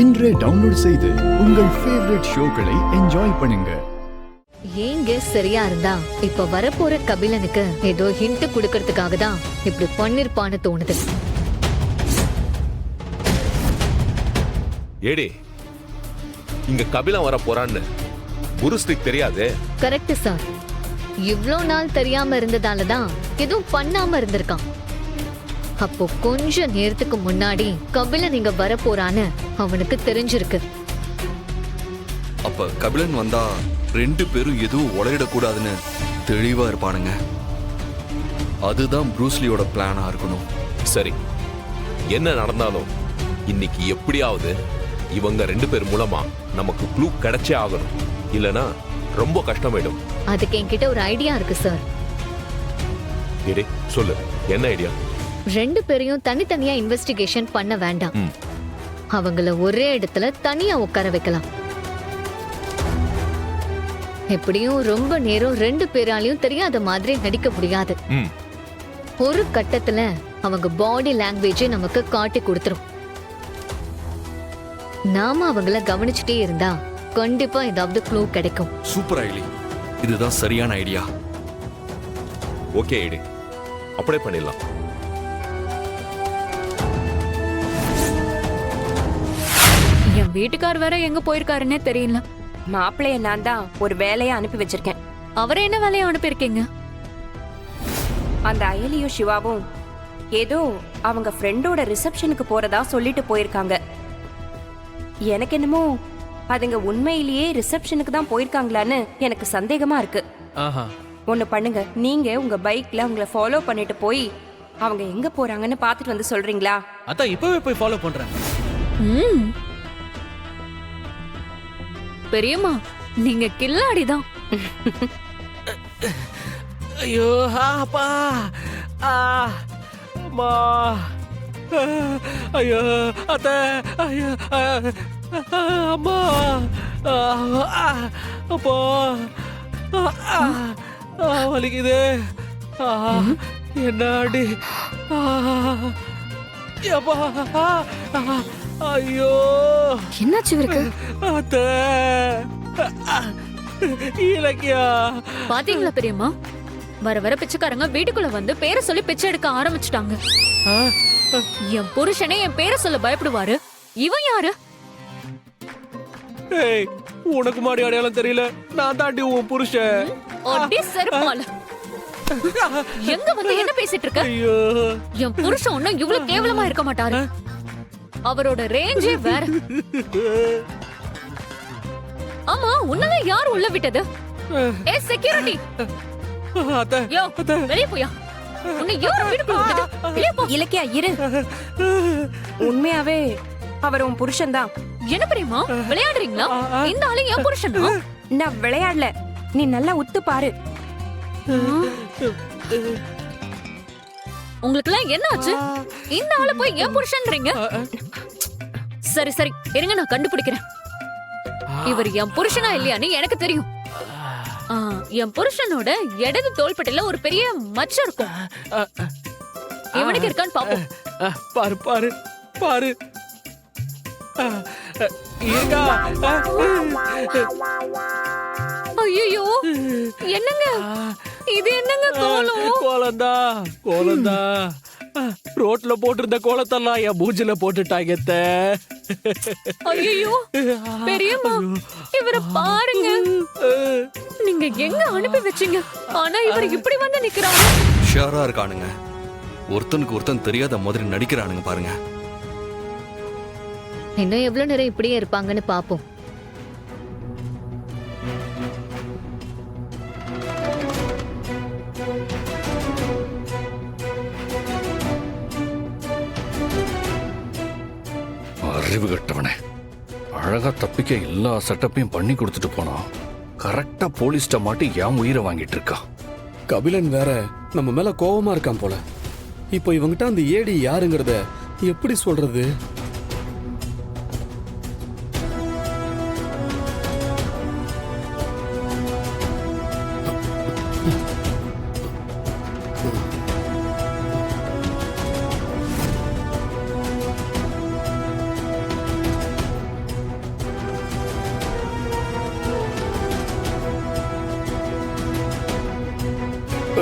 இன்றே டவுன்லோட் செய்து உங்கள் ஃபேவரட் ஷோக்களை என்ஜாய் பண்ணுங்க. ஏங்க சரியா இருந்தா இப்ப வரப்போற கபிலனுக்கு ஏதோ ஹிண்ட் குடுக்கறதுக்காக தான் இப்படி பண்ணிருப்பான்னு தோணுது. ஏடி இங்க கபிலன் வர போறான்னு புருஸ்டிக் தெரியாது. Correct sir. இவ்ளோ நாள் தெரியாம இருந்ததாலதான் எதுவும் பண்ணாம இருந்திருக்கான். அப்போ கொஞ்ச நேரத்துக்கு முன்னாடி கபிலன் இங்க வர போறான்னு அவனுக்கு தெரிஞ்சிருக்கு. அப்ப கபிலன் வந்தா ரெண்டு பேரும் எதுவும் உளையிடக்கூடாதுன்னு தெளிவா இருப்பானுங்க. அதுதான் ப்ரூஸ்லியோட பிளானா இருக்கணும். சரி, என்ன நடந்தாலும் இன்னைக்கு எப்படியாவது இவங்க ரெண்டு பேர் மூலமா நமக்கு க்ளூ கிடைச்சே ஆகணும். இல்லனா ரொம்ப கஷ்டமாயிடும். அதுக்கு என்கிட்ட ஒரு ஐடியா இருக்கு சார். ஏடி சொல்லு, என்ன ஐடியா? ரெண்டு பேரையும் தனித்தனியா இன்வெஸ்டிகேஷன் பண்ண வேண்டாம். அவங்கள ஒரே இடத்துல தனியா உட்கார வைக்கலாம். எப்படியும் ரொம்ப நேரம் ரெண்டு பேராலையும் தெரியாத மாதிரி நடிக்க முடியாது. ஒரு கட்டத்துல அவங்க பாடி லாங்குவேஜை நமக்கு காட்டி கொடுத்துரும். நாம அவங்கள கவனிச்சுட்டே இருந்தா கண்டிப்பா ஏதாவது க்ளூ கிடைக்கும். சூப்பர் ஐலி, இதுதான் சரியான ஐடியா. ஓகே ஐடி, அப்படியே பண்ணிடலாம். என் வீட்டுக்கார் வேற எங்க போயிருக்காருன்னே தெரியல. மாப்பிள்ளைய நான் தான் ஒரு வேலையை அனுப்பி வச்சிருக்கேன். அவரை என்ன வேலையை அனுப்பியிருக்கீங்க? அந்த அயலியும் சிவாவும் ஏதோ அவங்க ஃப்ரெண்டோட ரிசப்ஷனுக்கு போறதா சொல்லிட்டு போயிருக்காங்க. எனக்கு என்னமோ அதுங்க உண்மையிலேயே ரிசப்ஷனுக்கு தான் போயிருக்காங்களான்னு எனக்கு சந்தேகமா இருக்கு. ஒண்ணு பண்ணுங்க, நீங்க உங்க பைக்ல அவங்கள ஃபாலோ பண்ணிட்டு போய் அவங்க எங்க போறாங்கன்னு பாத்துட்டு வந்து சொல்றீங்களா? அதான் இப்பவே போய் ஃபாலோ பண்றேன். பெரியம்மா, நீங்க கில்லாடிதான். ஐயோ அப்பா, அம்மா, ஐயோ அத்த, ஐயோ அம்மா, அப்பா, வலிக்குது. என்ன அடி, அப்பா, ஐயோ என்னாச்சு இவருக்கு? அத்த, இலக்கியா, பாத்தீங்களா பெரியம்மா, வர வர பிச்சைக்காரங்க வீட்டுக்குள்ள வந்து பேரை சொல்லி பிச்சை எடுக்க ஆரம்பிச்சுட்டாங்க. என் புருஷனே என் பேரை சொல்ல பயப்படுவாரு, இவன் யாரு? ஏய், உனக்கு மாடி அடையாளம் தெரியல, நான் தாண்டி உன் புருஷன். அடி செருப்பால. எங்க வந்து என்ன பேசிட்டு இருக்க? ஐயோ, என் புருஷன் ஒன்னும் இவ்வளவு கேவலமா இருக்க மாட்டாரு. அவரோட ரேஞ்சே வேற. ஆமா, உன்னதான் யார் உள்ள விட்டது? ஏ செக்யூரிட்டி, அத்த, யோ அத்த, வெளிய போயா. உன்னை யார் வீட்டுக்குள்ள விட்டது? வெளிய போ. இலக்கியா இரு, உண்மையாவே அவர் உன் புருஷன் தான். என்ன பெரியம்மா, விளையாடுறீங்களா? இந்த ஆளு என் புருஷனா? நான் விளையாடல, நீ நல்லா உத்து பாரு. உங்களுக்குலாம் என்ன ஆச்சு? இந்த ஆளு போய் என் புருஷன்றீங்க. சரி சரி, இருங்க, நான் கண்டுபிடிக்கிறேன். இவர் என் புருஷனா இல்லையான்னு எனக்கு தெரியும். என் புருஷனோட இடது தோள்பட்டையில ஒரு பெரிய மச்சம் இருக்கும். இவனுக்கு இருக்கான்னு பாப்போம். பாரு பாரு பாரு. ஐயோ, என்னங்க இது? என்னங்க கோலம்? கோலந்தா கோலந்தா, ரோட்ல போட்டிருந்த கோலத்தெல்லாம் என் மூஞ்சில போட்டுட்டாங்க. ஐயோ பெரியம்மா, இவரை பாருங்க. நீங்க எங்க அனுப்பி வச்சீங்க? ஆனா இவர் இப்படி வந்து நிக்கிறாங்க. ஷியரா இருக்கானுங்க. ஒருத்தனுக்கு ஒருத்தன் தெரியாத மாதிரி நடிக்கிறானுங்க பாருங்க. இன்னும் எவ்வளவு நேரம் இப்படியே இருப்பாங்கன்னு பாப்போம். அறிவு கட்டவனே, அழகா தப்பிக்க எல்லா செட்டப்பையும் பண்ணி கொடுத்துட்டு போனான். கரெக்டா போலீஸ்ட மாட்டி என் உயிரை வாங்கிட்டு இருக்கான். கபிலன் வேற நம்ம மேல கோவமா இருக்கான் போல. இப்போ இவங்கிட்ட அந்த ஏடி யாருங்கிறத எப்படி சொல்றது?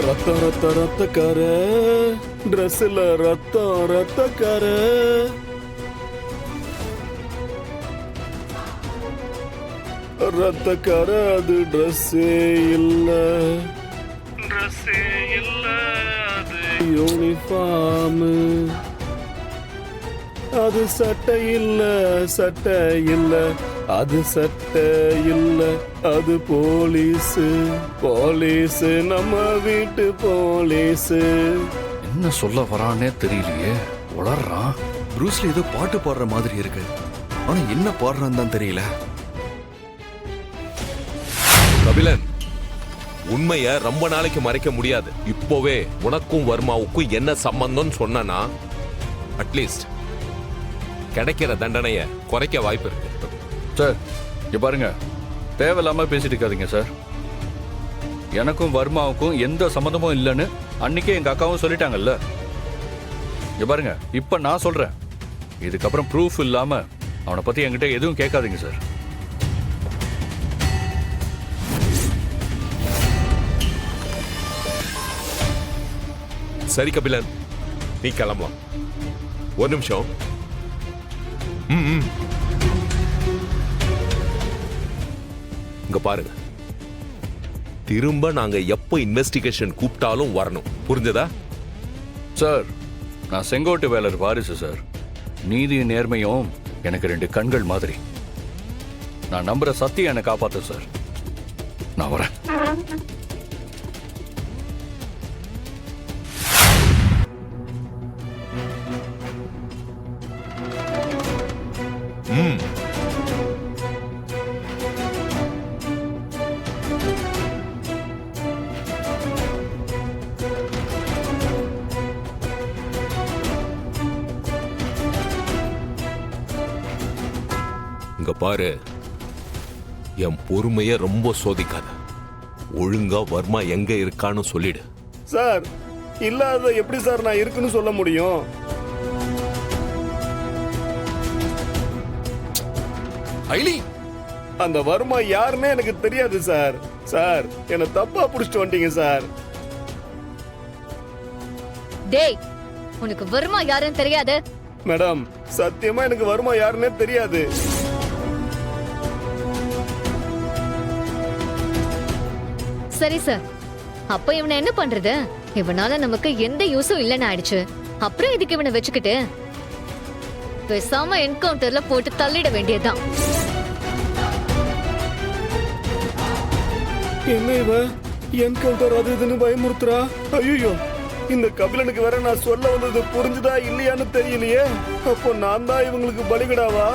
ரத்தம் ரத்தம் ரத்தக்கார ட்ரெஸ்ல ரத்தம் ரத்தக்கார ரத்தக்கார அது ட்ரெஸ்ஸே இல்ல அது யூனிஃபார்ம் அது சட்டை இல்ல அது சட்டை இல்ல அது போலீஸ் நம்ம வீட்டு போலீஸ். என்ன சொல்ல வரானே தெரியலையே, உளறான். ப்ரூஸ்லி ஏதோ பாட்டு பாடுற மாதிரி இருக்கு, ஆனா என்ன பாடுறான்னு தான் தெரியல. கபிலன், உண்மைய ரொம்ப நாளைக்கு மறைக்க முடியாது. இப்போவே உனக்கும் வர்மாவுக்கும் என்ன சம்பந்தம்னு சொன்னா அட்லீஸ்ட் கிடைக்கிற தண்டனைய குறைக்க வாய்ப்பு இருக்கு. சார் இங்க பாருங்க, தேவையில்லாம பேசிட்டு இருக்காதீங்க சார். எனக்கும் வர்மாவுக்கும் எந்த சம்மந்தமும் இல்லைன்னு அன்னைக்கே எங்க அக்காவும் சொல்லிட்டாங்கல்ல. இங்க பாருங்க, இப்ப நான் சொல்றேன், இதுக்கப்புறம் ப்ரூஃப் இல்லாம அவனை பத்தி என்கிட்ட எதுவும் கேட்காதீங்க சார். சரி கபிலன், நீ கிளம்பலாம். ஒரு நிமிஷம். இங்க பாருங்க, திரும்ப நாங்க எப்போ இன்வெஸ்டிகேஷன் கூப்பிட்டாலும் வரணும், புரிஞ்சதா? சார், நான் செங்கோட்டு வேலர் வாரிசு சார். நீதியும் நேர்மையும் எனக்கு 2 கண்கள் மாதிரி. நான் நம்புற சத்தியம் என்னை காப்பாத்து சார். நான் வரேன். இங்க பாரு, என் பொறுமைய ரொம்ப சோதிக்காத. ஒழுங்கா வர்மா எங்க இருக்கான்னு சொல்லிடு. சார், இல்லாத எப்படி சார் நான் இருக்குன்னு சொல்ல முடியும்? ஐலி, அந்த வர்மா யாருன்னே எனக்கு தெரியாது சார். சார், என்ன தப்பா புடிச்சிட்டு வந்துட்டீங்க சார். டேய், உனக்கு வர்மா யாருன்னு தெரியாது? மேடம், சத்தியமா எனக்கு வர்மா யாருன்னே தெரியாது. சரி சார், அப்ப இவனை என்ன பண்றது? இவனால நமக்கு எந்த யூஸும் இல்லைன்னு ஆயிடுச்சு. அப்புறம் இதுக்கு இவனை வச்சுக்கிட்டு பேசாம என்கவுண்டர்ல போட்டு தள்ளிட வேண்டியதுதான். என்ன இவ என்கவுண்டர் அது இதுன்னு பயமுறுத்துறா? ஐயோ, இந்த கபிலனுக்கு வேற நான் சொல்ல வந்தது புரிஞ்சுதா இல்லையான்னு தெரியலையே. அப்போ நான் தான் இவங்களுக்கு பலிகடாவா?